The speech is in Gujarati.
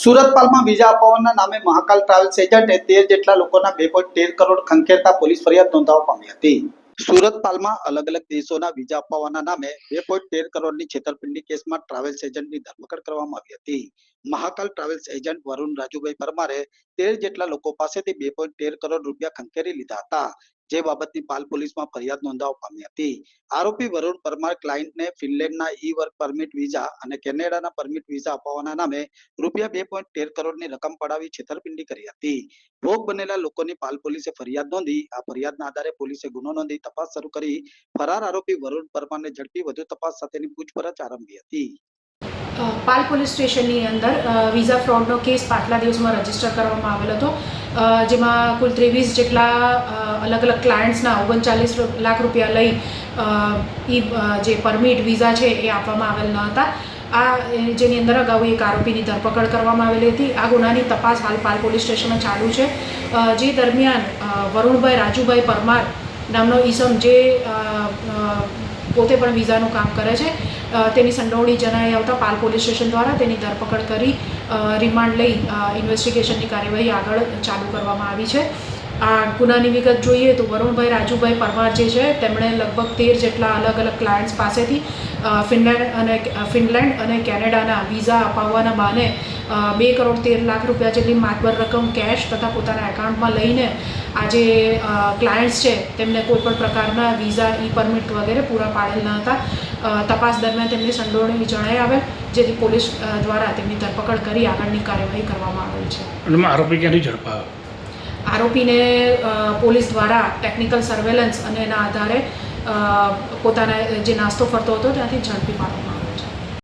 સુરતપાલમાં વિઝા અપાવવાના નામે મહાકાલ ટ્રાવેલ્સ એજન્ટે 13 જેટલા લોકોના 2.13 કરોડ ખંખેરતા પોલીસ ફરિયાદ નોંધવા પામી હતી. સુરતપાલમાં અલગ અલગ દેશોના વિઝા અપાવવાના નામે 2.13 કરોડની છેતરપિંડી કેસમાં ટ્રાવેલ્સ એજન્ટની ધરપકડ કરવામાં આવી હતી. મહાકાલ ટ્રાવેલ્સ એજન્ટ વરુણ રાજુભાઈ પરમારે 13 જેટલા લોકો પાસેથી 2.13 કરોડ રૂપિયા ખંખેરી લીધા હતા, જે બાબતની પાલ પોલીસમાં ફરિયાદ નોંધવા પામી હતી. આરોપી વરુણ પરમાર ક્લાયન્ટને ફિનલેન્ડના ઈ વર્ક પરમિટ વિઝા અને કેનેડાના પરમિટ વિઝા અપાવવાના નામે રૂપિયા 2.13 કરોડની રકમ પડાવી છેતરપિંડી કરી હતી. ભોગ બનેલા લોકોની પાલ પોલીસે ફરિયાદ નોંધી આ ફરિયાદના આધારે પોલીસે ગુનો નોંધી તપાસ શરૂ કરી ફરાર આરોપી વરુણ પરમારને ઝડપી વધુ તપાસ સાથેની પૂછપરછ આરંભી હતી. પાલ પોલીસ સ્ટેશનની અંદર વિઝા ફ્રોડનો કેસ પાછલા દિવસમાં રજીસ્ટર કરવામાં આવેલો હતો, જેમાં કુલ 23 જેટલા અલગ અલગ ક્લાયન્ટ્સના 39 લાખ રૂપિયા લઈ જે પરમિટ વિઝા છે એ આપવામાં આવેલ ન હતા. જેની અંદર અગાઉ એક આરોપીની ધરપકડ કરવામાં આવેલી હતી. આ ગુનાની તપાસ હાલ પાલ પોલીસ સ્ટેશનમાં ચાલુ છે. જે દરમિયાન વરુણભાઈ રાજુભાઈ પરમાર નામનો ઈસમ જે પોતે પણ વિઝાનું કામ કરે છે, તેની સંડોવણી જણાઈ આવતા પાલ પોલીસ સ્ટેશન દ્વારા તેની ધરપકડ કરી રિમાન્ડ લઈ ઇન્વેસ્ટિગેશનની કાર્યવાહી આગળ ચાલુ કરવામાં આવી છે. આ ગુનાની વિગત જોઈએ તો વરુણભાઈ રાજુભાઈ પરમાર જે છે તેમણે લગભગ 13 જેટલા અલગ અલગ ક્લાયન્ટ્સ પાસેથી ફિનલેન્ડ અને કેનેડાના વિઝા અપાવવાના બહાને 2 કરોડ 13 લાખ રૂપિયા જેટલી માતબર રકમ કેશ તથા પોતાના એકાઉન્ટમાં લઈને આ જે ક્લાયન્ટ્સ છે તેમને કોઈપણ પ્રકારના વિઝા ઈ પરમિટ વગેરે પૂરા પાડેલ ન હતા. તપાસ દરમિયાન તેમની સંડોવણી જણાઈ આવેલ, જેથી પોલીસ દ્વારા તેમની ધરપકડ કરી આગળની કાર્યવાહી કરવામાં આવેલ છે. આરોપી ક્યાંથી ઝડપાયો? આરોપીને પોલીસ દ્વારા ટેકનિકલ સર્વેલન્સ અને એના આધારે પોતાના જે નાસ્તો ફરતો હતો ત્યાંથી ઝડપી પાડવામાં